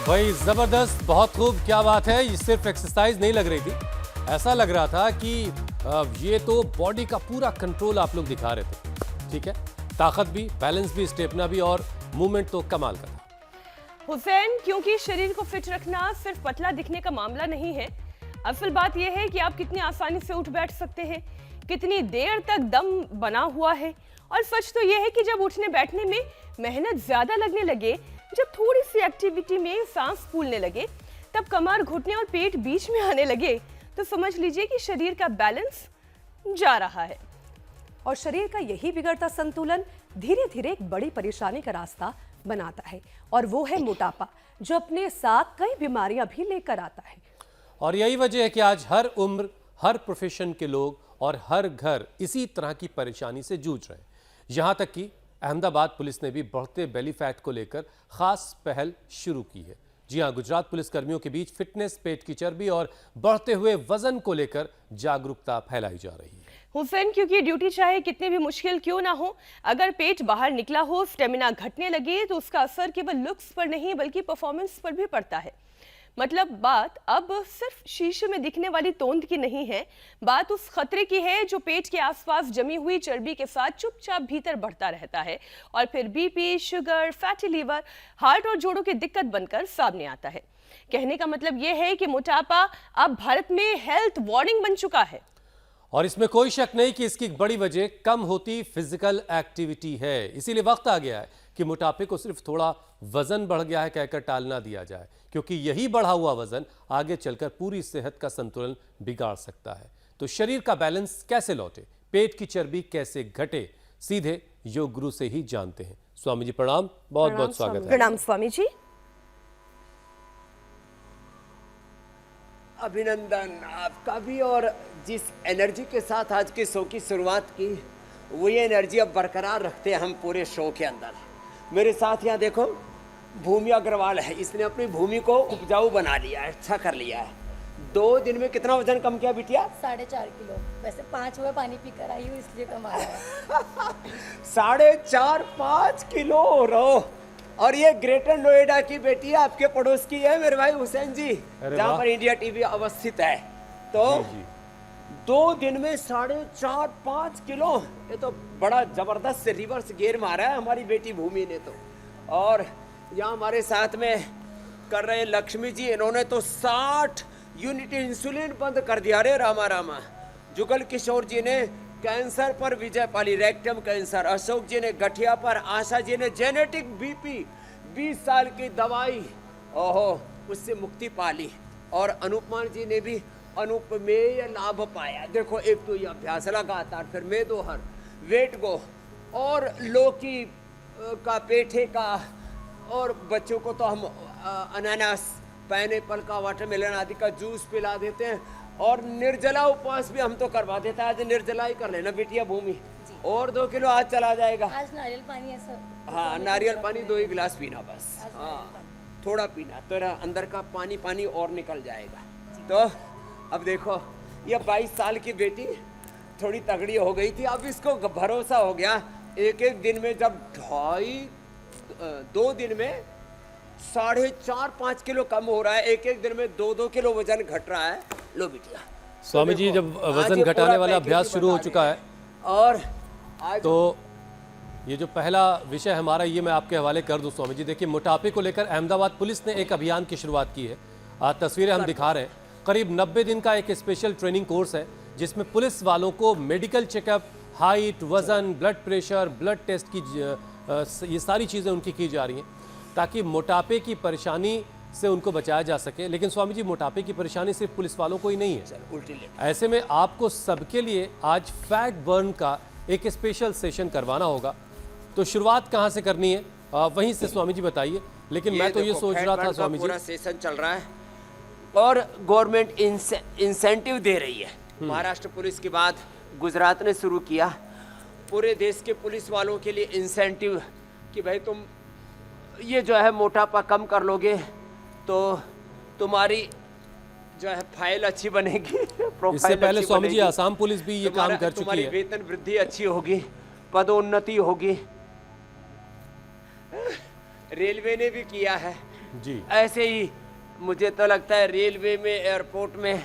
भाई जबरदस्त, बहुत खूब, क्या बात है। ये सिर्फ एक्सरसाइज नहीं लग रही थी, ऐसा लग रहा था कि ये तो बॉडी का पूरा कंट्रोल आप लोग दिखा रहे थे। ठीक है, ताकत भी, बैलेंस भी, स्टेमिना भी और मूवमेंट तो कमाल का था। हुसैन, क्योंकि शरीर को फिट रखना सिर्फ पतला दिखने का मामला नहीं है। असल बात यह है कि आप कितनी आसानी से उठ बैठ सकते हैं, कितनी देर तक दम बना हुआ है। और सच तो यह है कि जब उठने बैठने में मेहनत ज्यादा लगने लगे, जब थोड़ी सी एक्टिविटी में सांस फूलने लगे, तब कमर, घुटने और पेट बीच में आने लगे, तो समझ लीजिए कि शरीर का बैलेंस जा रहा है। और शरीर का यही बिगड़ता संतुलन धीरे धीरे एक बड़ी परेशानी का रास्ता बनाता है, और वो है मोटापा, जो अपने साथ कई बीमारियां भी लेकर आता है। और यही वजह है कि आज हर उम्र, हर प्रोफेशन के लोग और हर घर इसी तरह की परेशानी से जूझ रहे हैं। यहां तक कि अहमदाबाद पुलिस ने भी बढ़ते बेली फैट को लेकर खास पहल शुरू की है। जी हां, गुजरात पुलिस कर्मियों के बीच फिटनेस, पेट की चर्बी और बढ़ते हुए वजन को लेकर जागरूकता फैलाई जा रही है। हुसैन, क्योंकि ड्यूटी चाहे कितनी भी मुश्किल क्यों ना हो, अगर पेट बाहर निकला हो, स्टेमिना घटने लगे, तो उसका असर केवल लुक्स पर नहीं बल्कि परफॉर्मेंस पर भी पड़ता है। मतलब बात अब सिर्फ शीशे में दिखने वाली तोंद की नहीं है, बात उस खतरे की है जो पेट के आसपास जमी हुई चर्बी के साथ चुपचाप भीतर बढ़ता रहता है और फिर BP, sugar, fatty liver, heart और जोड़ों की दिक्कत बनकर सामने आता है। कहने का मतलब यह है कि मोटापा अब भारत में हेल्थ वार्निंग बन चुका है। और इसमें कोई शक नहीं कि इसकी बड़ी वजह कम होती फिजिकल एक्टिविटी है। इसीलिए वक्त आ गया है कि मोटापे को सिर्फ थोड़ा वजन बढ़ गया है कहकर टालना दिया जाए, क्योंकि यही बढ़ा हुआ वजन आगे चलकर पूरी सेहत का संतुलन बिगाड़ सकता है। तो शरीर का बैलेंस कैसे लौटे, पेट की चर्बी कैसे घटे, सीधे योग गुरु से ही जानते हैं। स्वामी जी प्रणाम, बहुत बहुत स्वागत है। प्रणाम स्वामी जी। अभिनंदन आपका भी। और जिस एनर्जी के साथ आज के शो की शुरुआत की, वही एनर्जी अब बरकरार रखते हैं हम पूरे शो के अंदर। मेरे साथ यहाँ देखो, भूमि अग्रवाल है, इसने अपनी भूमि को उपजाऊ बना लिया है, अच्छा कर लिया है। 2 दिन में कितना वजन कम किया बिटिया? 4.5 किलो। वैसे 5 हुए, पानी पी कर आई हूँ इसलिए कम आया है। 4.5-5 किलो रहो। और ये ग्रेटर नोएडा की बेटी है, आपके पड़ोस की है मेरे भाई हुसैन जी, जहाँ पर इंडिया टीवी अवस्थित है। तो 2 दिन में 4.5-5 किलो, ये तो बड़ा जबरदस्त से रिवर्स गियर मारा है हमारी बेटी भूमि ने तो। और यहाँ हमारे साथ में कर रहे लक्ष्मी जी, इन्होंने तो 60 यूनिट इंसुलिन बंद कर दिया। रे रामा रामा। जुगल किशोर जी ने कैंसर पर विजय पाली, रेक्टम कैंसर। अशोक जी ने गठिया पर, आशा जी ने जेनेटिक बीपी, 20 साल की दवाई, ओहो, उससे मुक्ति पाली। और अनुपमान जी ने भी अनुपमेय लाभ पाया। देखो, एक तो ये अभ्यास लगातार, फिर मेदोहर, वेट गो, और लौकी का, पेठे का, और बच्चों को तो हम अनानास, पाइनएप्पल का, वाटरमेलन आदि का जूस पिला देते हैं। और निर्जला उपवास भी हम तो करवा देते हैं। आज निर्जला ही कर लेना बिटिया भूमि, और 2 किलो आज चला जाएगा। आज नारियल पानी है सर। हाँ, नारियल पानी 2 ही गिलास पीना बस। हाँ, थोड़ा पीना, तेरा अंदर का पानी पानी और निकल जाएगा। तो अब देखो, ये 22 साल की बेटी थोड़ी तगड़ी हो गई थी, अब इसको भरोसा हो गया। एक दिन में जब 2 दिन में 4.5-5 किलो कम हो रहा है, एक दिन में 2-2 किलो वजन घट रहा है। लो बिटिया। स्वामी जी, जब वजन घटाने वाला अभ्यास शुरू हो चुका है, और आज तो ये जो पहला विषय हमारा, ये मैं आपके हवाले कर दूं स्वामी जी। देखिए, मोटापे को लेकर अहमदाबाद पुलिस ने एक अभियान की शुरुआत की है। आज तस्वीरें हम दिखा रहे हैं। करीब 90 दिन का एक स्पेशल ट्रेनिंग कोर्स है, जिसमें पुलिस वालों को मेडिकल चेकअप, हाइट, वजन, ब्लड प्रेशर, ब्लड टेस्ट की ये सारी चीज़ें उनकी की जा रही हैं, ताकि मोटापे की परेशानी से उनको बचाया जा सके। लेकिन स्वामी जी, मोटापे की परेशानी सिर्फ पुलिस वालों को ही नहीं है, ऐसे में आपको सबके लिए आज फैट बर्न का एक स्पेशल सेशन करवाना होगा। तो शुरुआत कहाँ से करनी है, वहीं से स्वामी जी बताइए। लेकिन मैं तो ये सोच रहा था स्वामी जी, पूरा सेशन चल रहा है और गवर्नमेंट इंसेंटिव दे रही है। महाराष्ट्र पुलिस के बाद गुजरात ने शुरू किया पूरे देश के पुलिस वालों के लिए इंसेंटिव, कि भाई तुम ये जो है मोटापा कम कर लोगे तो तुम्हारी जो है फाइल अच्छी बनेगी। इससे पहले स्वामी जी आसाम पुलिस भी ये काम कर चुकी है। तुम्हारी वेतन वृद्धि अच्छी होगी, पदोन्नति होगी। रेलवे ने भी किया है। जी। ऐसे ही मुझे तो लगता है रेलवे में, एयरपोर्ट में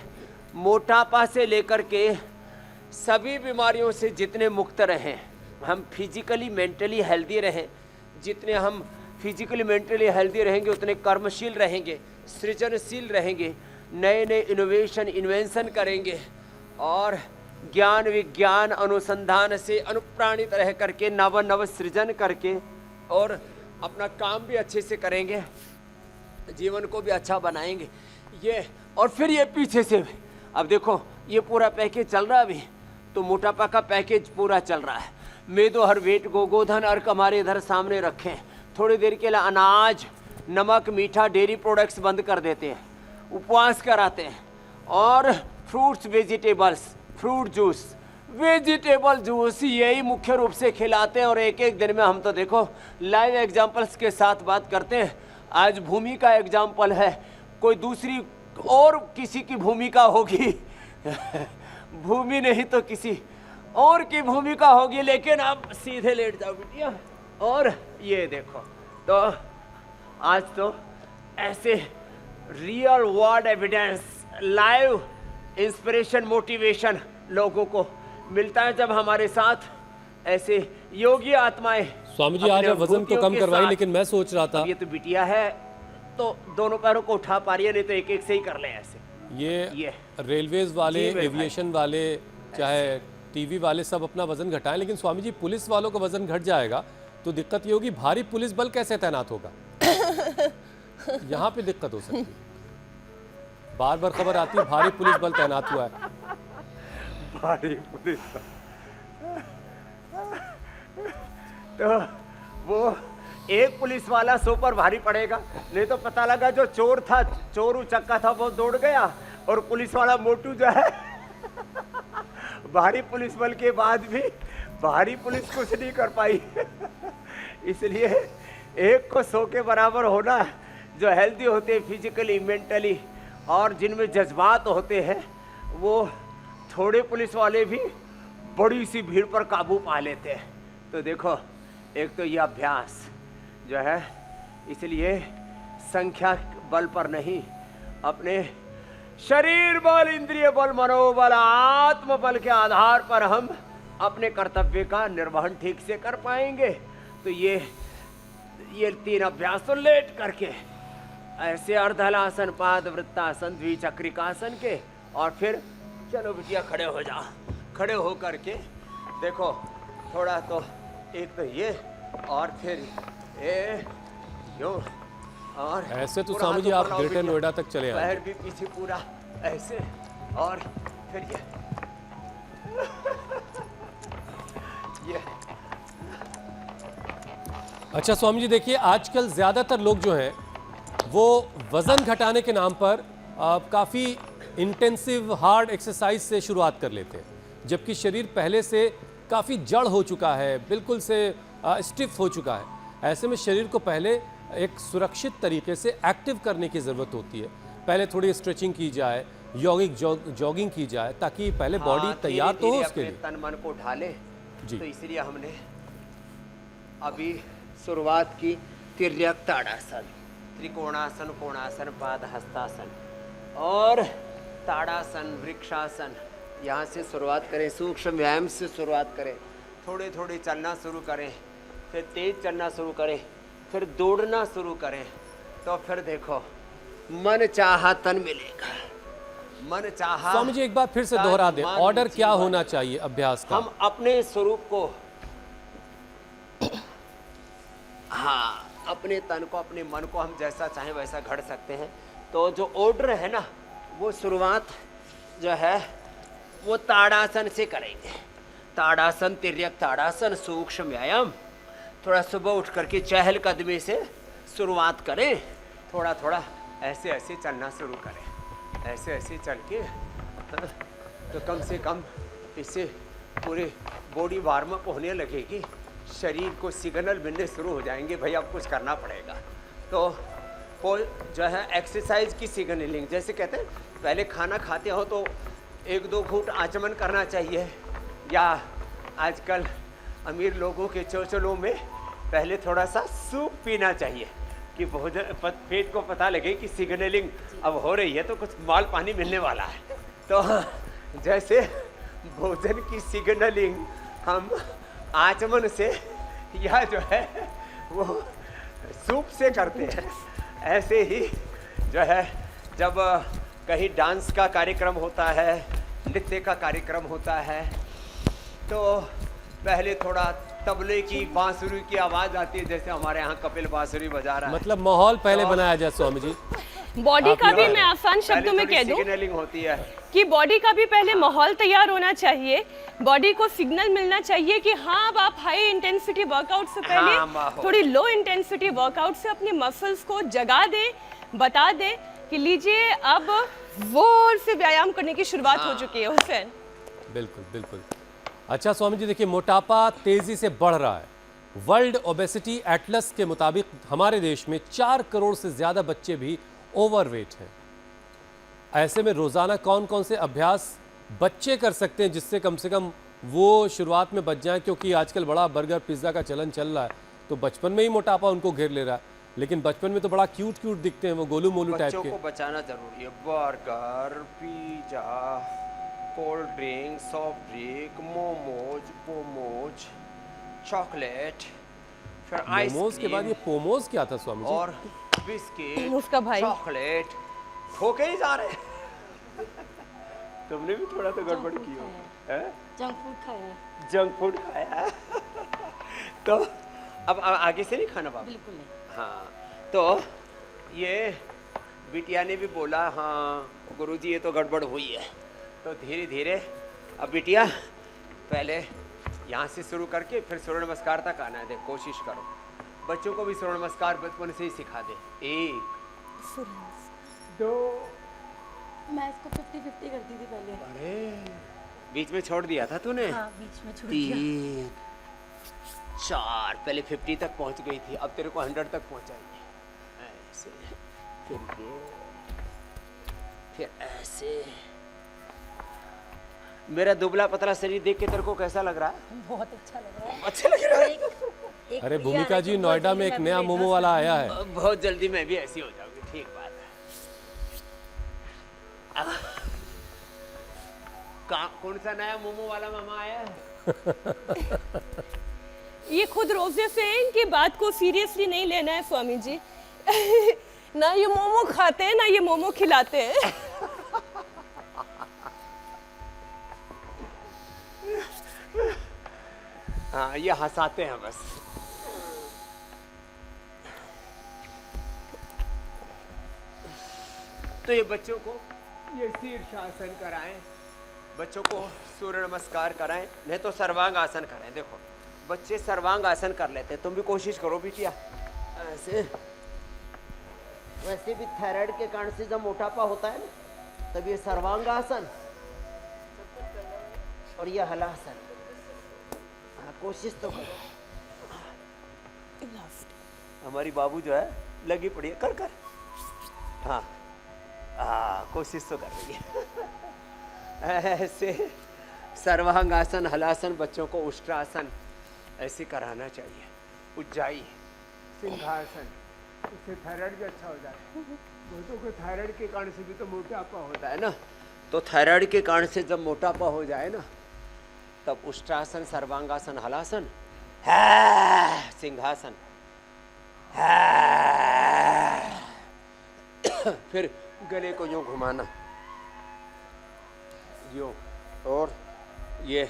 मोटापा से लेकर के सभी बीमारियों से जितने मुक्त रहें, हम फिजिकली मेंटली हेल्दी रहें, जितने हम फिजिकली मेंटली हेल्दी रहेंगे उतने कर्मशील रहेंगे, सृजनशील रहेंगे, नए नए इनोवेशन इन्वेंशन करेंगे और ज्ञान विज्ञान अनुसंधान से अनुप्राणित रह करके नव नव सृजन करके और अपना काम भी अच्छे से करेंगे, जीवन को भी अच्छा बनाएंगे। ये और फिर ये पीछे से अब देखो ये पूरा पैकेज चल रहा है अभी, तो मोटापा का पैकेज पूरा चल रहा है। मेदो हर वेट गोधन अर्क हमारे इधर सामने रखें, थोड़ी देर के लिए अनाज नमक मीठा डेयरी प्रोडक्ट्स बंद कर देते हैं, उपवास कराते हैं और fruits vegetables, fruit juice, vegetable juice यही मुख्य रूप से खिलाते हैं। और एक एक दिन में हम तो देखो लाइव एग्जांपल्स के साथ बात करते हैं। आज भूमि का एग्जांपल है, कोई दूसरी और किसी की भूमिका होगी भूमि नहीं तो किसी और की भूमिका होगी, लेकिन अब सीधे लेट जाओ बिटिया। और ये देखो तो आज तो ऐसे real world evidence, live inspiration, motivation लोगों को मिलता है जब हमारे साथ ऐसे योगी आत्माएं। स्वामी जी आज अपने वजन तो अनुभूतियों कम के करवाई, साथ- लेकिन मैं सोच रहा था अब ये तो बिटिया है तो दोनों पैरों को उठा पा रही है, नहीं तो एक एक से ही कर ले ऐसे। ये रेलवेज वाले, जी मेरे भाई। एविएशन वाले, चाहे टीवी वाले सब अपना वजन घटाएं, लेकिन स्वामी जी पुलिस वालों का वजन घट जाएगा तो दिक्कत ये होगी, भारी पुलिस बल कैसे तैनात होगा यहाँ पे दिक्कत हो सकती है। बार बार खबर आती है भारी पुलिस बल तैनात हुआ है। भारी पुलिस तो वो एक पुलिस वाला सो पर भारी पड़ेगा, नहीं तो पता लगा जो चोर था, चोर उचक्का था, वो दौड़ गया और पुलिस वाला मोटू जो है भारी पुलिस बल के बाद भी भारी पुलिस कुछ नहीं कर पाई इसलिए एक को 100 के बराबर होना, जो हेल्दी होते हैं फिजिकली मेंटली और जिनमें जज्बात होते हैं, वो थोड़े पुलिस वाले भी बड़ी सी भीड़ पर काबू पा लेते हैं। तो देखो एक तो ये अभ्यास जो है, इसलिए संख्या बल पर नहीं, अपने शरीर बल, इंद्रिय बल, मनोबल, आत्म बल के आधार पर हम अपने कर्तव्य का निर्वहन ठीक से कर पाएंगे। तो ये 3 अभ्यास तो लेट करके ऐसे अर्धहलासन, पाद वृत्तासन, द्विचक्रिकासन के, और फिर चलो बिटिया खड़े हो जाओ। खड़े हो करके देखो थोड़ा तो एक तो ये और फिर ये यूं, और ऐसे तो पूरा स्वामी जी हाथ आप ऊपर लाओ ग्रेटर बिटिया। नोएडा तक चले आए। पैर भी पीछे पूरा ऐसे, और फिर ये अच्छा स्वामी जी देखिए, आजकल ज़्यादातर लोग जो हैं वो वज़न घटाने के नाम पर काफ़ी इंटेंसिव हार्ड एक्सरसाइज से शुरुआत कर लेते हैं, जबकि शरीर पहले से काफ़ी जड़ हो चुका है, बिल्कुल से स्टिफ हो चुका है। ऐसे में शरीर को पहले एक सुरक्षित तरीके से एक्टिव करने की ज़रूरत होती है। पहले थोड़ी स्ट्रेचिंग की जाए, जॉगिंग की जाए, ताकि पहले बॉडी हाँ, तैयार तो हो धीरे-धीरे उसके अपने लिए। तन मन को ढाले। जी। तो इसलिए हमने अभी शुरुआत की तिर्यक ताड़ासन, त्रिकोणासन, कोणासन, पाद हस्तासन और ताड़ासन, वृक्षासन। यहाँ से शुरुआत करें, सूक्ष्म व्यायाम से शुरुआत करें, थोड़े थोड़े चलना शुरू करें, फिर तेज चलना शुरू करें, फिर दौड़ना शुरू करें, तो फिर देखो मन चाहा तन मिलेगा। मन चाहा। स्वामी जी एक बार फिर से तन, दोहरा दें, मन, ऑर्डर क्या जीवन। होना चाहिए अभ्यास का? हम अपने स्वरूप को, हाँ, अपने तन को, अपने मन को हम जैसा चाहें वैसा घड़ सकते हैं। तो जो ऑर्डर है ना, वो शुरुआत जो है वो ताड़ासन से करेंगे। ताड़ासन, तिर्यक ताड़ासन, सूक्ष्म व्यायाम। थोड़ा सुबह उठ करके चहल कदमी से शुरुआत करें, थोड़ा थोड़ा ऐसे ऐसे चलना शुरू करें, ऐसे ऐसे चल के तो कम से कम इससे पूरे बॉडी वार्म अप होने लगेगी, शरीर को सिग्नल मिलने शुरू हो जाएंगे, भाई अब कुछ करना पड़ेगा। तो वो जो है एक्सरसाइज की सिग्नलिंग, जैसे कहते हैं पहले खाना खाते हो तो 1-2 घूंट आचमन करना चाहिए, या आजकल अमीर लोगों के चौचलों में पहले थोड़ा सा सूप पीना चाहिए, कि भोजन पेट को पता लगे कि सिग्नलिंग अब हो रही है तो कुछ माल पानी मिलने वाला है। तो जैसे भोजन की सिग्नलिंग हम आचमन से या जो है वो सूप से करते हैं, ऐसे ही जो है जब कहीं डांस का कार्यक्रम होता है, नृत्य का कार्यक्रम होता है, तो पहले थोड़ा तबले की बांसुरी की आवाज आती है, जैसे हमारे यहाँ कपिल बांसुरी बजा रहा है। मतलब माहौल पहले बनाया जाए स्वामी जी। बॉडी का भी मैं आसान शब्दों में कह दूं सिग्नलिंग होती है कि बॉडी का भी पहले माहौल तैयार होना चाहिए, बॉडी को सिग्नल मिलना चाहिए कि हाँ अब आप हाई इंटेंसिटी वर्कआउट से पहले माहौल। थोड़ी लो इंटेंसिटी वर्कआउट से अपने मसल्स को जगा दें, बता दें कि लीजिए अब जोर से व्यायाम करने की शुरुआत हो चुकी है। हुसैन बिल्कुल बिल्कुल। अच्छा स्वामी जी देखिए, मोटापा तेजी से बढ़ रहा है। वर्ल्ड ओबेसिटी एटलस के मुताबिक हमारे देश में 4 करोड़ से ज्यादा बच्चे भी ओवरवेट हैं। ऐसे में रोजाना कौन कौन से अभ्यास बच्चे कर सकते हैं जिससे कम से कम वो शुरुआत में बच जाएं, क्योंकि आजकल बड़ा बर्गर पिज्ज़ा का चलन चल रहा है, तो बचपन में ही मोटापा उनको घेर ले रहा है। लेकिन बचपन में तो बड़ा क्यूट क्यूट दिखते हैं वो, गोलू मोलू टाइप बच्चों के। को बचाना जरूरी है। Burger, pizza, cold drink, soft drink, momos, chocolate, फिर मोमोज के बाद ये पोमोज क्या था स्वामी जी? और बिस्किट, उसका भाई। चॉकलेट खोके ही जा रहे हैं। तुमने भी थोड़ा तो गड़बड़ की हो, जंक फूड खाया है। जंक फूड खाया। तो अब आगे से नहीं खाना बाबा। बिल्कुल नहीं। हाँ, तो ये बिटिया ने भी बोला हाँ गुरुजी ये तो गड़बड़ हुई है। तो धीरे धीरे अब बिटिया पहले यहाँ से शुरू करके फिर सूर्य नमस्कार तक आना है। देख कोशिश करो, बच्चों को भी सूर्य नमस्कार बचपन से ही सिखा दे। 1 2 मैं इसको 50-50 करती थी पहले। अरे बीच में छोड़ दिया था तूने। हाँ, बीच में छोड़ दिया। 3 4 पहले 50 तक पहुंच गई थी, अब तेरे को 100 तक पहुंचाएंगे। ऐसे फिर ये फिर ऐसे। मेरा दुबला पतला शरीर देख के तेरे को कैसा लग रहा है? बहुत अच्छा लग रहा है। अच्छा लग रहा है। एक अरे प्रिया भूमिका ने जी, तो नोएडा बहुत में एक जल्दी नया मैं मोमो वाला आया है। बहुत जल्दी मैं भी ऐसी हो जाऊंगी। ठीक बात है। कौन सा नया मोमो वाला मामा आया है? ये खुद रोजे से हैं, इनकी बात को सीरियसली नहीं लेना है स्वामी जी। ना ये मोमो खाते हैं ना ये मोमो खिलाते हैं। हाँ, ये हंसाते हैं बस। तो ये बच्चों को ये शीर्षासन कराएं, बच्चों को सूर्य नमस्कार कराएं, नहीं तो सर्वांग आसन कराएं। देखो बच्चे सर्वांग आसन कर लेते हैं, तुम भी कोशिश करो बिटिया ऐसे। वैसे भी थायराइड के कारण से जब मोटापा होता है ना, तब ये सर्वांग आसन और ये हलासन। हाँ, कोशिश तो करो। हमारी बाबू जो है लगी पड़ी है, कर कर। हाँ कोशिश तो कर रही है। ऐसे सर्वांग आसन, हलासन, बच्चों को उष्ट्रासन ऐसे कराना चाहिए। उज्जाई, सिंहासन, इससे थायराइड भी अच्छा हो जाता है। बहुतों को थायराइड के कारण से भी तो मोटापा होता है ना, तो थायराइड के कारण से जब मोटापा हो जाए ना, तब उष्ट्रासन, सर्वांगासन, हलासन, सिंहासन, फिर गले को यूं घुमाना, यूं। और ये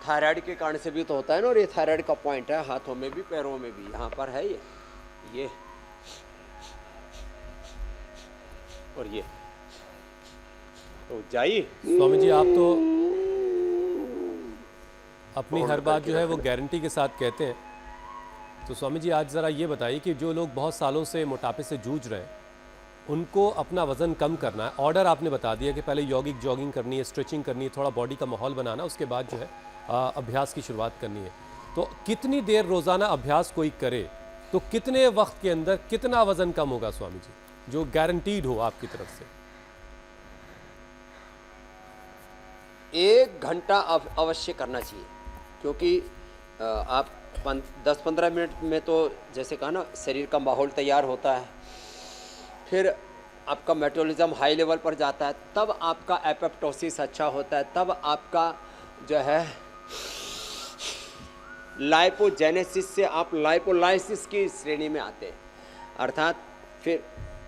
थायराइड के कारण से भी तो होता है ना, और ये थायराइड का पॉइंट है, हाथों में भी पैरों में भी, यहाँ पर है ये और ये। तो जाइए स्वामी जी, आप तो अपनी हर बात जो है वो गारंटी के साथ कहते हैं। तो स्वामी जी आज ज़रा ये बताइए कि जो लोग बहुत सालों से मोटापे से जूझ रहे हैं, उनको अपना वज़न कम करना है। ऑर्डर आपने बता दिया कि पहले यौगिक जॉगिंग करनी है, स्ट्रेचिंग करनी है, थोड़ा बॉडी का माहौल बनाना, उसके बाद जो है अभ्यास की शुरुआत करनी है। तो कितनी देर रोज़ाना अभ्यास कोई करे तो कितने वक्त के अंदर कितना वज़न कम होगा स्वामी जी, जो गारंटीड हो आपकी तरफ से? 1 घंटा अवश्य करना चाहिए, क्योंकि आप 10-15 मिनट में तो जैसे कहा ना शरीर का माहौल तैयार होता है, फिर आपका मेटाबॉलिज्म हाई लेवल पर जाता है, तब आपका एपोप्टोसिस अच्छा होता है, तब आपका जो है लाइपोजेनेसिस से आप लाइपोलाइसिस की श्रेणी में आते हैं, अर्थात फिर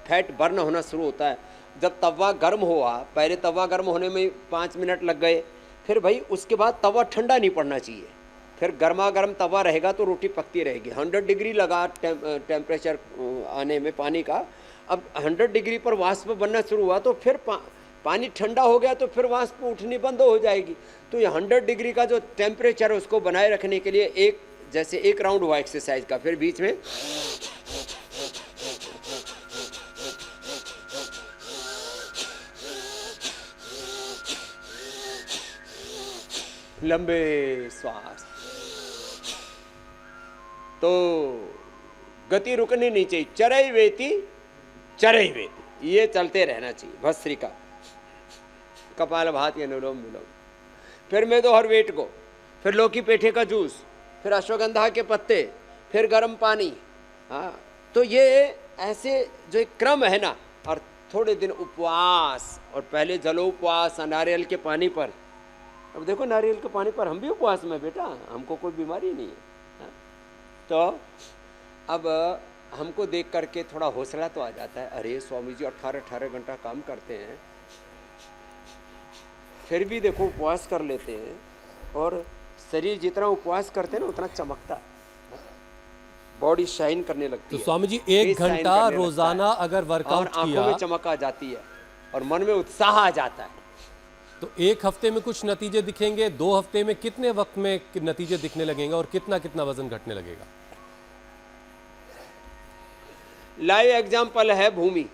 फैट बर्न होना शुरू होता है। जब तवा गर्म हुआ, पहले तवा गर्म होने में 5 मिनट लग गए, फिर भाई उसके बाद तवा ठंडा नहीं पड़ना चाहिए, फिर गर्मा गर्म तवा रहेगा तो रोटी पकती रहेगी। 100 डिग्री लगा टेम्परेचर आने में पानी का, अब 100 डिग्री पर वाष्प बनना शुरू हुआ तो फिर पानी ठंडा हो गया तो फिर वाष्प उठनी बंद हो जाएगी। तो ये 100 डिग्री का जो टेम्परेचर है उसको बनाए रखने के लिए जैसे एक राउंड हुआ एक्सरसाइज का, फिर बीच में लंबे श्वास, तो गति रुकनी नहीं चाहिए। चरई वेती ये चलते रहना चाहिए। भस्त्रिका, कपालभाति, अनुलोम विलोम, फिर मेदोहर वेट को, फिर लौकी पेठे का जूस, फिर अश्वगंधा के पत्ते, फिर गर्म पानी। हाँ, तो ये ऐसे जो एक क्रम है ना, और थोड़े दिन उपवास, और पहले जलोपवास नारियल के पानी पर। अब देखो नारियल के पानी पर हम भी उपवास में बेटा, हमको कोई बीमारी नहीं है। हाँ? तो अब हमको देख करके थोड़ा हौसला तो आ जाता है, अरे स्वामी जी 18-18 घंटा काम करते हैं, फिर भी देखो उपवास कर लेते हैं, और शरीर जितना उपवास करते हैं ना उतना चमकता है, बॉडी शाइन करने लगती तो है। स्वामी जी 1 घंटा रोजाना अगर वर्कआउट और आंखों में चमक आ जाती है और मन में उत्साह आ जाता है। तो 1 हफ्ते में कुछ नतीजे दिखेंगे, 2 हफ्ते में कितने वक्त में नतीजे दिखने लगेंगे, और कितना कितना वजन घटने लगेगा? लाइव एग्जाम्पल है भूमि,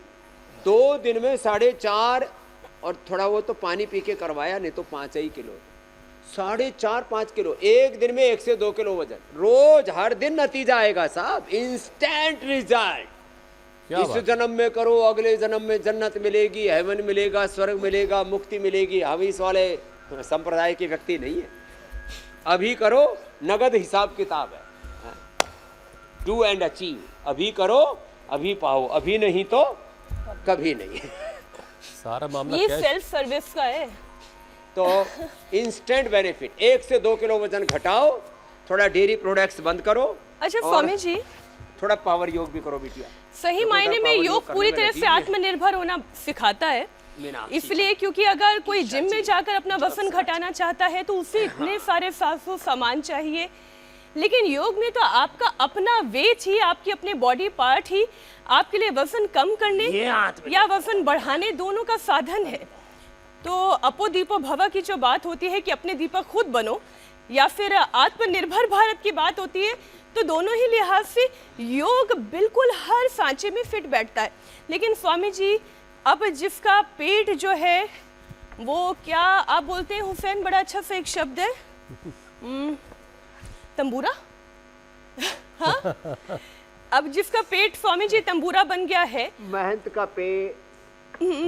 2 दिन में 4.5, और थोड़ा वो तो पानी पी के करवाया, नहीं तो 5 ही किलो, 4.5-5 किलो एक दिन में, 1 से 2 किलो वजन रोज, हर दिन नतीजा आएगा साहब, इंस्टेंट रिजल्ट। इस जन्म में करो, अगले जन्म में जन्नत मिलेगी, हेवन मिलेगा, स्वर्ग मिलेगा, मुक्ति मिलेगी। हम इस वाले संप्रदाय के व्यक्ति नहीं है। अभी करो, नगद हिसाब किताब है, डू एंड अचीव। अभी करो, अभी पाओ, अभी नहीं तो कभी नहीं। सारा मामला ये कैश। सेल्फ सर्विस का है। तो इंस्टेंट बेनिफिट, 1 से 2 किलो वजन घटाओ, थोड़ा डेयरी प्रोडक्ट्स बंद करो। अच्छा और स्वामी जी, थोड़ा पावर योग भी करो बिटिया। सही तो मायने में पावर योग करने पूरी में तरह लगी से है। आत्मनिर्भर होना सिखाता है। मीनाक्षी, इसलिए क्योंकि अगर कोई जिम में जाकर अपना वजन घटाना चाहता है तो उसे इतने सारे साजो सामान चाहिए, लेकिन योग में तो आपका अपना वेट ही, आपकी अपने बॉडी पार्ट ही आपके लिए वजन कम करने ये हाथ में या वजन बढ़ाने दोनों का साधन है। तो अपो दीपो भव की जो बात होती है कि अपने दीपक खुद बनो, या फिर आत्मनिर्भर भारत की बात होती है, तो दोनों ही लिहाज से योग बिल्कुल हर सांचे में फिट बैठता है। लेकिन स्वामी जी, अब जिसका पेट जो है वो, क्या आप बोलते हैं हुसैन, बड़ा अच्छा सा एक शब्द है, तंबूरा। हाँ? अब जिसका पेट स्वामी जी तंबूरा बन गया है, महंत का पेट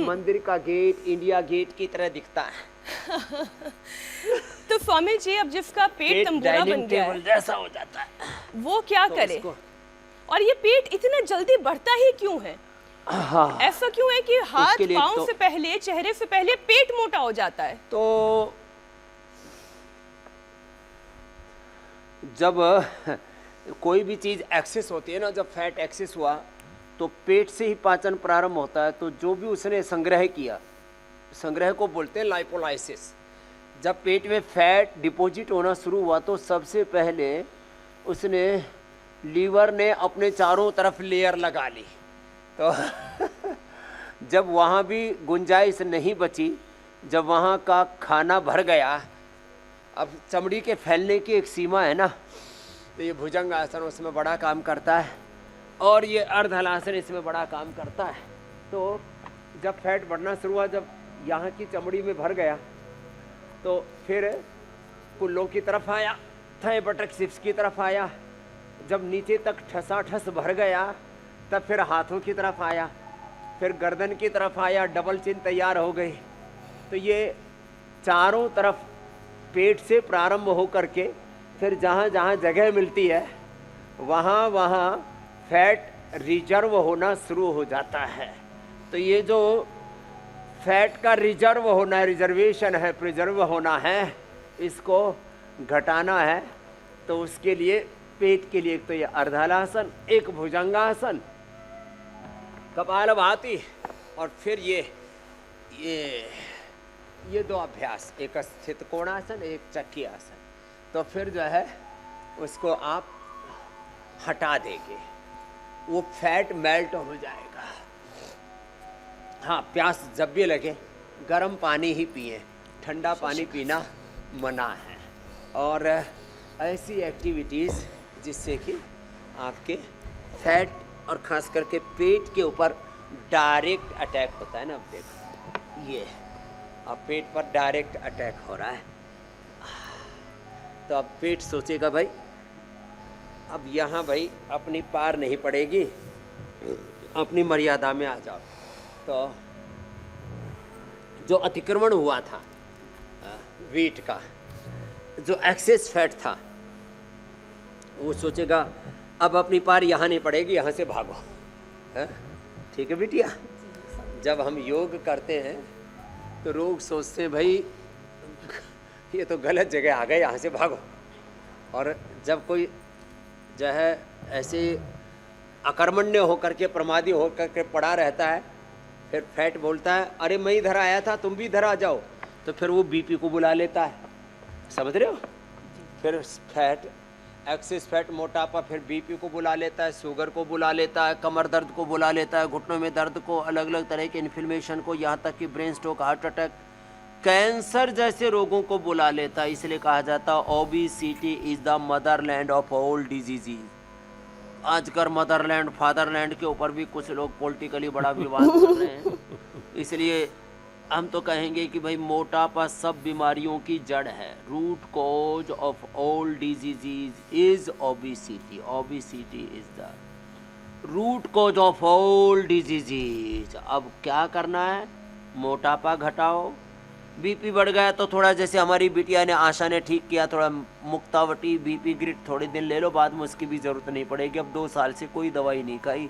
मंदिर का गेट, इंडिया गेट की तरह दिखता है। तो स्वामी जी अब जिसका पेट तंबूरा बन गया है, जैसा हो जाता है, वो क्या तो करे? उसको- और ये पेट इतना जल्दी बढ़ता ही क्यों है? हाँ, ऐसा क्यों है कि हाथ उसके लिए पाँव तो- से पहले, चेहरे से पहले पेट मोटा हो जाता है? तो जब कोई भी चीज़ एक्सेस होती है ना, जब फैट एक्सेस हुआ तो पेट से ही पाचन प्रारंभ होता है। तो जो भी उसने संग्रह किया, संग्रह को बोलते हैं लाइपोलाइसिस। जब पेट में फैट डिपॉजिट होना शुरू हुआ तो सबसे पहले उसने, लीवर ने अपने चारों तरफ लेयर लगा ली। तो जब वहाँ भी गुंजाइश नहीं बची, जब वहाँ का खाना भर गया, अब चमड़ी के फैलने की एक सीमा है ना, तो ये भुजंग आसन उसमें बड़ा काम करता है, और ये अर्धहलासन इसमें बड़ा काम करता है। तो जब फैट बढ़ना शुरू हुआ, जब यहाँ की चमड़ी में भर गया, तो फिर कुल्लों की तरफ आया, थाई बटक सिप्स की तरफ आया, जब नीचे तक ठसाठस भर गया तब फिर हाथों की तरफ आया, फिर गर्दन की तरफ आया, डबल चिन तैयार हो गई। तो ये चारों तरफ पेट से प्रारंभ हो करके फिर जहाँ जहाँ जगह मिलती है वहाँ वहाँ फैट रिजर्व होना शुरू हो जाता है। तो ये जो फैट का रिजर्व होना है, रिजर्वेशन है, प्रिजर्व होना है, इसको घटाना है। तो उसके लिए पेट के लिए एक तो ये अर्धालासन, एक भुजंगासन, कपालभाति, और फिर ये दो अभ्यास, एक स्थित कोणासन, एक चक्की आसन। तो फिर जो है उसको आप हटा देंगे, वो फैट मेल्ट हो जाएगा। हाँ, प्यास जब भी लगे गर्म पानी ही पिए, ठंडा पानी पीना मना है। और ऐसी एक्टिविटीज़ जिससे कि आपके फैट और ख़ास करके पेट के ऊपर डायरेक्ट अटैक होता है ना। अब देखो ये अब पेट पर डायरेक्ट अटैक हो रहा है, तो अब पेट सोचेगा भाई अब यहाँ भाई अपनी पार नहीं पड़ेगी, अपनी मर्यादा में आ जाओ। तो जो अतिक्रमण हुआ था वेट का, जो एक्सेस फैट था, वो सोचेगा अब अपनी पार यहाँ नहीं पड़ेगी, यहाँ से भागो। ठीक है बिटिया, जब हम योग करते हैं तो लोग सोचते हैं भाई ये तो गलत जगह आ गए, यहाँ से भागो। और जब कोई जो है ऐसे अकर्मण्य होकर के, प्रमादी होकर के पड़ा रहता है, फिर फैट बोलता है अरे मैं इधर आया था, तुम भी इधर आ जाओ, तो फिर वो बीपी को बुला लेता है। समझ रहे हो? फिर फैट, एक्सेस फैट, मोटापा फिर बीपी को बुला लेता है, शुगर को बुला लेता है, कमर दर्द को बुला लेता है, घुटनों में दर्द को, अलग अलग तरह के इन्फ्लेमेशन को, यहाँ तक कि brain stroke, heart attack, cancer जैसे रोगों को बुला लेता है। इसलिए कहा जाता है obesity is the Motherland of all diseases. आजकल मदरलैंड फादरलैंड के ऊपर भी कुछ लोग पॉलिटिकली बड़ा विवाद कर रहे हैं। इसलिए हम तो कहेंगे कि भाई मोटापा सब बीमारियों की जड़ है। Root cause of all diseases is obesity. Obesity is the root cause of all diseases. अब क्या करना है? मोटापा घटाओ। बीपी बढ़ गया तो थोड़ा, जैसे हमारी बिटिया ने, आशा ने ठीक किया, थोड़ा मुक्तावटी बीपी ग्रिड थोड़े दिन ले लो, बाद में उसकी भी ज़रूरत नहीं पड़ेगी। अब 2 साल से कोई दवाई नहीं खाई।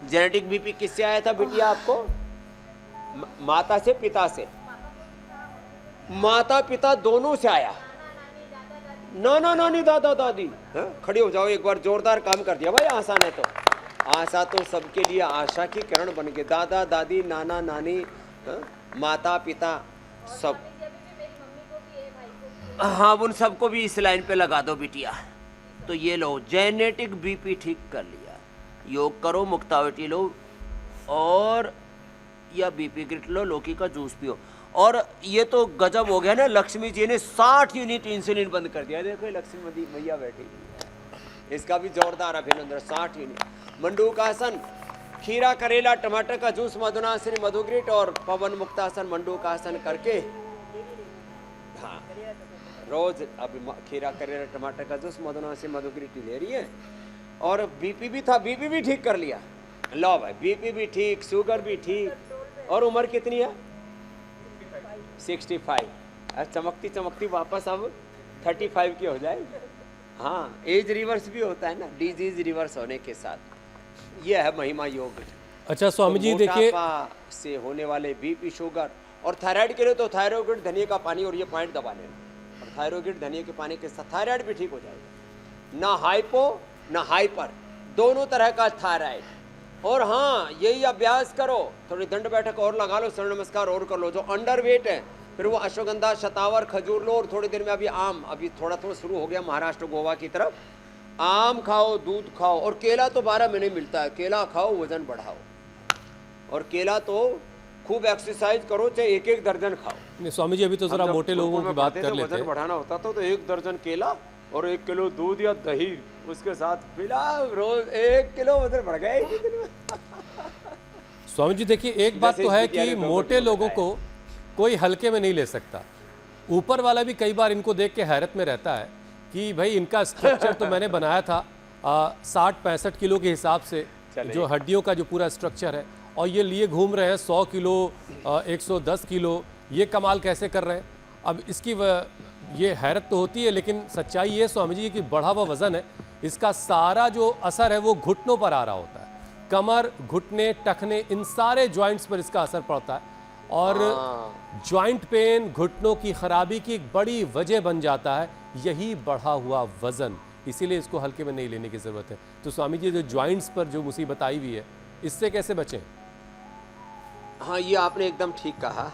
जेनेटिक बीपी किससे आया था बिटिया आपको? माता से, पिता से? माता पिता दोनों से आया। नाना नानी दादा दादी। खड़ी हो जाओ एक बार, जोरदार काम कर दिया भाई आशा ने। तो आशा तो सबके लिए आशा की किरण बन गई। दादा दादी, नाना नानी, माता पिता सब। हाँ, उन सबको भी इस लाइन पे लगा दो बिटिया। तो ये लो, जेनेटिक बीपी ठीक कर लिया। योग करो, मुक्तावटी लो, और या बीपी ग्रिड लो, लौकी का जूस पियो। और ये तो गजब हो गया ना, लक्ष्मी जी ने 60 यूनिट इंसुलिन बंद कर दिया। देखो लक्ष्मी मैया बैठी हुई है, इसका भी जोरदार अभिनंदन। 60 यूनिट। मंडूकासन, खीरा, करेला, टमाटर का जूस, मधुनासिनी, मधुग्रिट और पवन मुक्तासन, मंडूकासन करके, हाँ रोज अब खीरा, करेला, टमाटर का जूस, मधुनासिनी, मधुग्रिट ले रही है। और बीपी भी था, बीपी भी ठीक कर लिया। लो भाई, बीपी भी ठीक, शुगर भी ठीक। और उम्र कितनी है? 65। अब चमकती चमकती वापस अब 35 की हो जाएगी। हाँ, एज रिवर्स भी होता है ना, डिजीज रिवर्स होने के साथ। यह है महिमा योग। अच्छा स्वामी जी, तो देखिए मोटापा से होने वाले बीपी, शुगर और थायराइड के लिए तो थायरोइड धनिया का पानी और ये पॉइंट दबा लेना। और थायरोइड धनिया के पानी के साथ थायराइड भी ठीक हो जाएगा। ना हाइपो ना हाइपर, दोनों तरह का थायराइड। और हाँ, यही अभ्यास करो, थोड़ी दंड बैठक और लगा लो, सूर्य नमस्कार और कर लो। जो अंडर वेट है, फिर वो अश्वगंधा, शतावर, खजूर लो। और थोड़ी देर में अभी आम, अभी थोड़ा थोड़ा शुरू हो गया महाराष्ट्र गोवा की तरफ। आम खाओ, दूध खाओ, और केला तो 12 महीने मिलता है। केला खाओ, वजन बढ़ाओ। और केला तो खूब एक्सरसाइज करो, चाहे 1-1 दर्जन खाओ। नहीं स्वामी जी, अभी तो जरा मोटे लोगों की बात कर लेते वजन हैं। बढ़ाना होता तो 1 दर्जन केला और 1 किलो दूध या दही उसके साथ पिला, रोज 1 किलो वजन बढ़ गया एक दिन में। स्वामी जी देखिए, एक बात तो है कि मोटे लोगों को कोई हल्के में नहीं ले सकता। ऊपर वाला भी कई बार इनको देख के हैरत में रहता है कि भाई इनका स्ट्रक्चर तो मैंने बनाया था 60-65 किलो के हिसाब से, जो हड्डियों का जो पूरा स्ट्रक्चर है, और ये लिए घूम रहे हैं 100 किलो, 110 किलो। ये कमाल कैसे कर रहे हैं? अब इसकी ये हैरत तो होती है, लेकिन सच्चाई ये स्वामी जी कि बढ़ा हुआ वजन है, इसका सारा जो असर है वो घुटनों पर आ रहा होता है। कमर, घुटने, टखने, इन सारे जॉइंट्स पर इसका असर पड़ता है और जॉइंट पेन, घुटनों की खराबी की एक बड़ी वजह बन जाता है यही बढ़ा हुआ वजन। इसीलिए इसको हल्के में नहीं लेने की ज़रूरत है। तो स्वामी जी, जो जॉइंट्स पर जो मुसीबत आई हुई है, इससे कैसे बचें? हाँ, ये आपने एकदम ठीक कहा,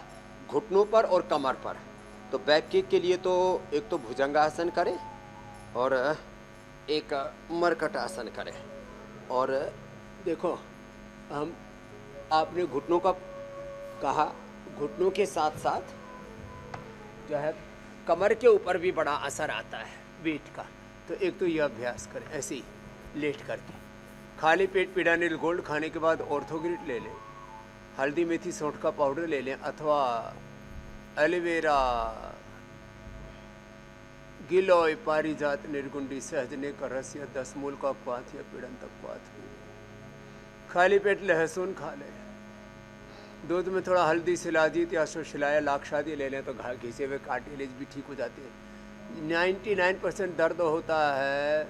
घुटनों पर और कमर पर। तो बैक किक के लिए तो एक तो भुजंगासन करें और एक मरकट आसन करें। और देखो, हम आपने घुटनों का कहा, घुटनों के साथ साथ जो है कमर के ऊपर भी बड़ा असर आता है वेट का। तो एक तो ये अभ्यास करें, ऐसे ही लेट करके। खाली पेट पीडानिल गोल्ड खाने के बाद ऑर्थोग्रिड ले लें, हल्दी मेथी सौंठ का पाउडर ले लें, अथवा एलोवेरा, गिलोय, पारिजात, निर्गुंडी, सहजने का रस या 10 मूल का क्वाथ या पीड़ंतक क्वाथ। खाली पेट लहसुन खा लें, दूध में थोड़ा हल्दी, शिलाजीत या शिलाया लाक्षादी ले लें तो घिसे हुए कार्टिलेज भी ठीक हो जाते हैं। 99% दर्द होता है।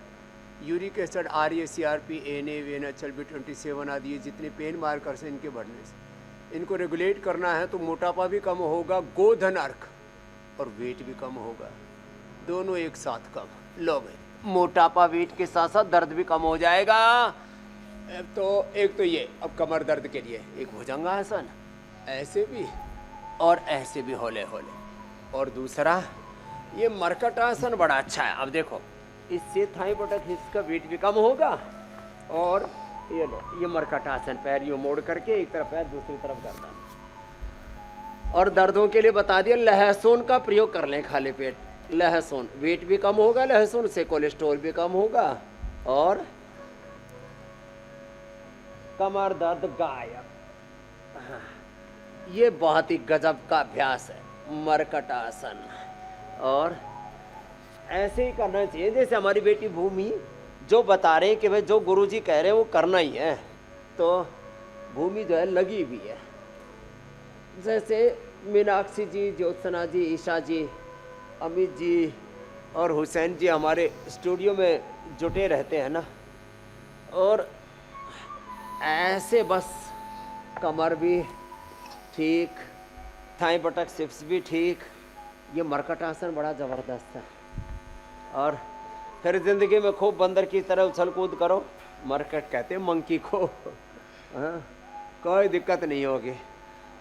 Uric acid, RACRP, ANA, VNHL, B27 आदि ये जितने पेन मार्कर्स हैं इनके बढ़ने से इनको रेगुलेट करना है तो मोटापा भी कम होगा, गोधन अर्क और वेट भी कम होगा, दोनों एक साथ कम। लो भाई, मोटापा, वेट के साथ साथ दर्द भी कम हो जाएगा। तो एक तो ये, अब कमर दर्द के लिए एक भुजंगासन, ऐसे भी और ऐसे भी होले होले। और दूसरा ये मरकटासन बड़ा अच्छा है। अब देखो, इससे थाई बटक हिस्स का वेट भी कम होगा। और ये लो, ये मरकटासन, पैर यूं मोड़ करके एक तरफ पैर दूसरी तरफ करना। और दर्दों के लिए बता दिया, लहसुन का प्रयोग कर लें खाली पेट। लहसुन, वेट भी कम होगा, लहसुन से कोलेस्ट्रॉल भी कम होगा और कमर दर्द गायब। ये बहुत ही गजब का अभ्यास है, मरकटासन। और ऐसे ही करना चाहिए जैसे हमारी बेटी भूमि जो बता रहे हैं कि भाई जो गुरुजी कह रहे हैं वो करना ही है। तो भूमि जो है लगी हुई है, जैसे मीनाक्षी जी, ज्योत्सना जी, ईशा जी, अमित जी और हुसैन जी हमारे स्टूडियो में जुटे रहते हैं ना। और ऐसे बस कमर भी ठीक, थाई बटक सिप्स भी ठीक। ये मरकटासन बड़ा ज़बरदस्त है। और फिर ज़िंदगी में खूब बंदर की तरह उछल कूद करो, मरकट कहते हैं मंकी को। हाँ, कोई दिक्कत नहीं होगी।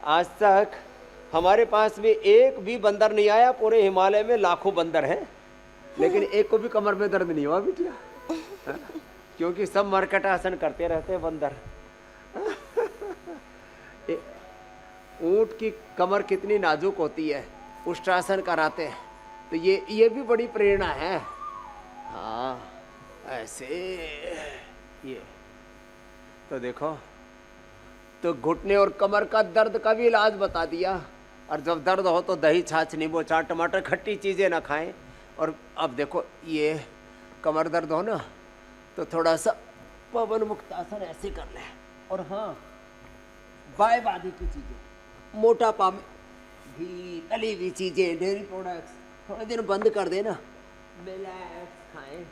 आज तक हमारे पास भी एक भी बंदर नहीं आया, पूरे हिमालय में लाखों बंदर हैं, लेकिन एक को भी कमर में दर्द नहीं हुआ बिटिया। हाँ, क्योंकि सब मरकटासन करते रहते हैं बंदर। ऊंट की कमर कितनी नाजुक होती है, उष्ट्रासन कराते हैं। तो ये भी बड़ी प्रेरणा है। हाँ, ऐसे ये तो देखो, तो घुटने और कमर का दर्द का भी इलाज बता दिया। और जब दर्द हो तो दही, छाछ, नींबू, चाट, टमाटर, खट्टी चीज़ें ना खाएं। और अब देखो, ये कमर दर्द हो ना तो थोड़ा सा पवन मुक्त आसन ऐसे कर लें। और हाँ, बायबादी की चीज़ें, मोटापा में घी, तली हुई चीज़ें, डेयरी प्रोडक्ट्स थोड़े दिन बंद कर देना, मिलेट्स खाएं।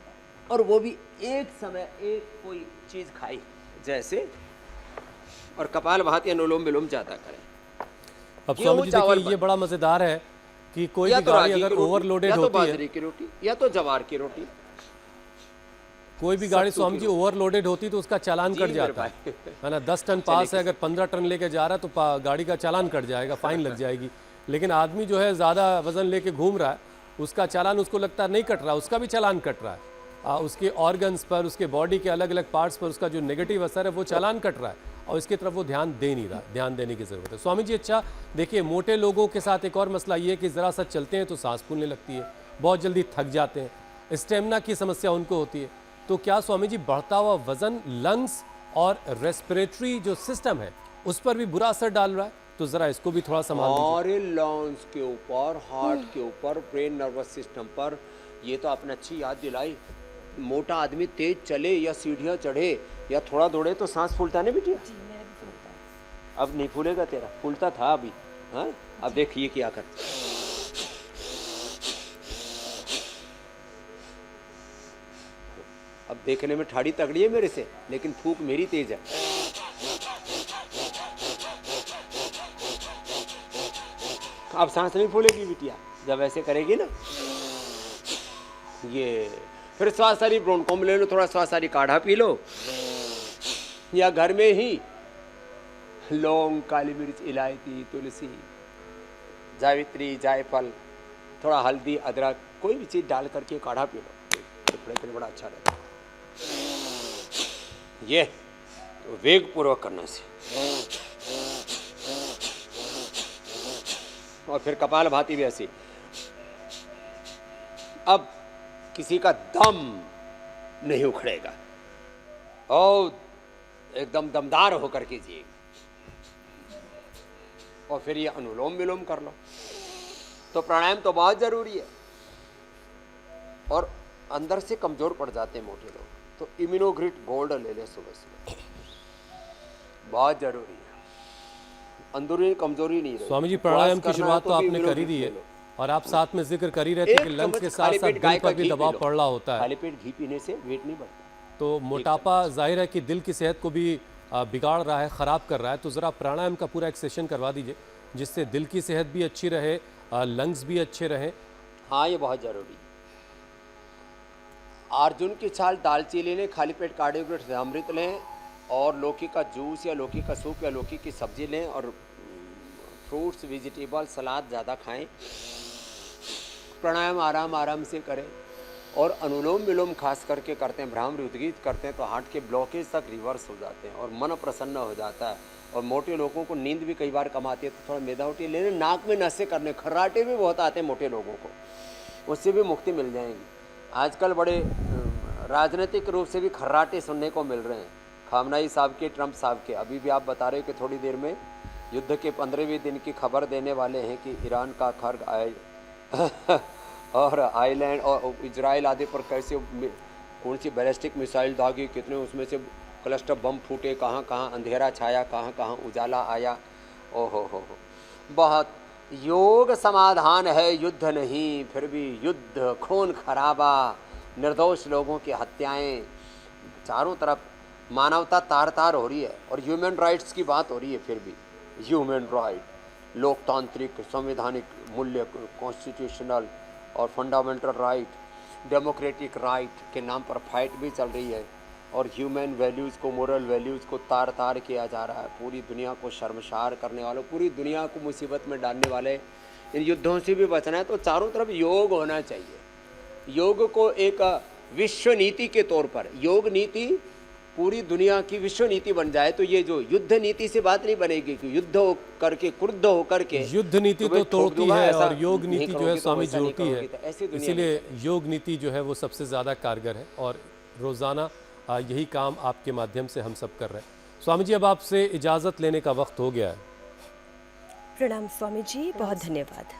और वो भी एक समय एक कोई चीज़ खाई, जैसे और कपाल भाती अनुलोम विलोम ज़्यादा करें। अब स्वामी जी देखिए, ये बड़ा मज़ेदार है कि कोई भी गाड़ी अगर ओवरलोडेड होती है, या तो बाजरे की रोटी या तो जवार की रोटी, कोई भी गाड़ी स्वामी जी ओवरलोडेड होती तो उसका चालान कट जाता है ना। 10 टन पास है, अगर 15 टन लेके जा रहा है तो गाड़ी का चालान कट जाएगा, फाइन लग जाएगी। लेकिन आदमी जो है ज़्यादा वजन लेके घूम रहा है, उसका चालान उसको लगता है नहीं कट रहा, उसका भी चालान कट रहा है। उसके ऑर्गन्स पर, उसके बॉडी के अलग अलग पार्ट्स पर उसका जो नेगेटिव असर है वो चालान कट रहा है और इसकी तरफ वो ध्यान दे नहीं रहा। ध्यान देने की ज़रूरत है स्वामी जी। अच्छा देखिए, मोटे लोगों के साथ एक और मसला ये है कि ज़रा सा चलते हैं तो सांस फूलने लगती है, बहुत जल्दी थक जाते हैं, स्टेमिना की समस्या उनको होती है। तो क्या स्वामी जी बढ़ता हुआ वजन लंग्स और रेस्पिरेटरी जो सिस्टम है उस पर भी बुरा असर डाल रहा है? तो ज़रा इसको भी थोड़ा संभाल लीजिए। और लंग्स के ऊपर, हार्ट के ऊपर, ब्रेन नर्वस सिस्टम पर। ये तो आपने अच्छी याद दिलाई। मोटा आदमी तेज चले या सीढ़ियाँ चढ़े या थोड़ा दौड़े तो सांस फूलता नहीं बिटिया? अब नहीं फूलेगा तेरा, फूलता था अभी। हाँ, अब देखिए क्या कर। देखने में ठाड़ी तगड़ी है मेरे से, लेकिन फूक मेरी तेज है। अब सांस नहीं फूलेगी बिटिया जब ऐसे करेगी ना। ये फिर स्वासारी ब्रोंकोम ले लो, थोड़ा स्वासारी काढ़ा पी लो, या घर में ही लौंग, काली मिर्च, इलायची, तुलसी, जावित्री, जायफल, थोड़ा हल्दी, अदरक, कोई भी चीज डाल करके काढ़ा पी लो, फेफड़े के लिए बड़ा अच्छा रहता है। ये तो वेग पूर्वक करने से। और फिर कपाल भाती भी ऐसी। अब किसी का दम नहीं उखड़ेगा और एकदम दमदार होकर कीजिए। और फिर ये अनुलोम विलोम कर लो। तो प्राणायाम तो बहुत जरूरी है। और अंदर से कमजोर पड़ जाते हैं मोटे लोग, तो इम्यूनोग्रिड गोल्ड ले ले सुबह सुबह, बहुत जरूरी है। अंदरूनी कमजोरी नहीं रहे। स्वामी जी, प्राणायाम की शुरुआत तो आपने कर ही दी है, और आप साथ में जिक्र कर ही रहे थे कि लंग्स के साथ साथ दिल पर भी दबाव पड़ रहा होता है। खाली पेट घी पीने से वेट नहीं बढ़ता। तो मोटापा जाहिर है कि दिल की सेहत को भी बिगाड़ रहा है, ख़राब कर रहा है। तो ज़रा प्राणायाम का पूरा एक सेशन करवा दीजिए, जिससे दिल की सेहत भी अच्छी रहे, लंग्स भी अच्छे रहें। हाँ, ये बहुत ज़रूरी है। अर्जुन की छाल दालचीनी लें, खाली पेट कार्डियोग्रेट अमृत लें, और लौकी का जूस या लौकी का सूप या लौकी की सब्जी लें, और फ्रूट्स, वेजिटेबल, सलाद ज़्यादा खाएं। प्राणायाम आराम आराम से करें, और अनुलोम विलोम खास करके करते हैं, भ्रामरी उद्गीत करते हैं, तो हार्ट के ब्लॉकेज तक रिवर्स हो जाते हैं और मन प्रसन्न हो जाता है। और मोटे लोगों को नींद भी कई बार कम आती है, तो थोड़ा मेदावटी लेने, नाक में नसें करने, खर्राटे भी बहुत आते हैं मोटे लोगों को, उससे भी मुक्ति मिल जाएगी। आजकल बड़े राजनीतिक रूप से भी खर्राटे सुनने को मिल रहे हैं, खामनाई साहब के, ट्रंप साहब के। अभी भी आप बता रहे हो कि थोड़ी देर में युद्ध के 15वें दिन की खबर देने वाले हैं कि ईरान का खर्ग आए और आइलैंड और इजराइल आदि पर कैसे कौन सी बैलिस्टिक मिसाइल दागी, कितने उसमें से क्लस्टर बम फूटे, कहाँ कहाँ अंधेरा छाया, कहाँ कहाँ उजाला आया। ओहो, बहुत योग समाधान है, युद्ध नहीं। फिर भी युद्ध, खून खराबा, निर्दोष लोगों की हत्याएं, चारों तरफ मानवता तार तार हो रही है। और ह्यूमन राइट्स की बात हो रही है, फिर भी ह्यूमन राइट, लोकतांत्रिक संवैधानिक मूल्य, कॉन्स्टिट्यूशनल और फंडामेंटल राइट, डेमोक्रेटिक राइट के नाम पर फाइट भी चल रही है। और ह्यूमन वैल्यूज़ को, मोरल वैल्यूज़ को तार तार किया जा रहा है। पूरी दुनिया को शर्मसार करने वालों, पूरी दुनिया को मुसीबत में डालने वाले इन युद्धों से भी बचना है, तो चारों तरफ योग होना चाहिए। योग को एक विश्व नीति के तौर पर, योग नीति पूरी दुनिया की विश्व नीति बन जाए, तो ये जो युद्ध नीति से बात नहीं बनेगी कि युद्ध हो करके, क्रुद्ध हो करके युद्ध नीति तो तोड़ती है और योग नीति जो है स्वामी जोड़ती है। इसीलिए योग नीति जो है वो सबसे ज़्यादा कारगर है, और रोज़ाना यही काम आपके माध्यम से हम सब कर रहे हैं। स्वामी जी, अब आपसे इजाज़त लेने का वक्त हो गया है। प्रणाम स्वामी जी, बहुत धन्यवाद।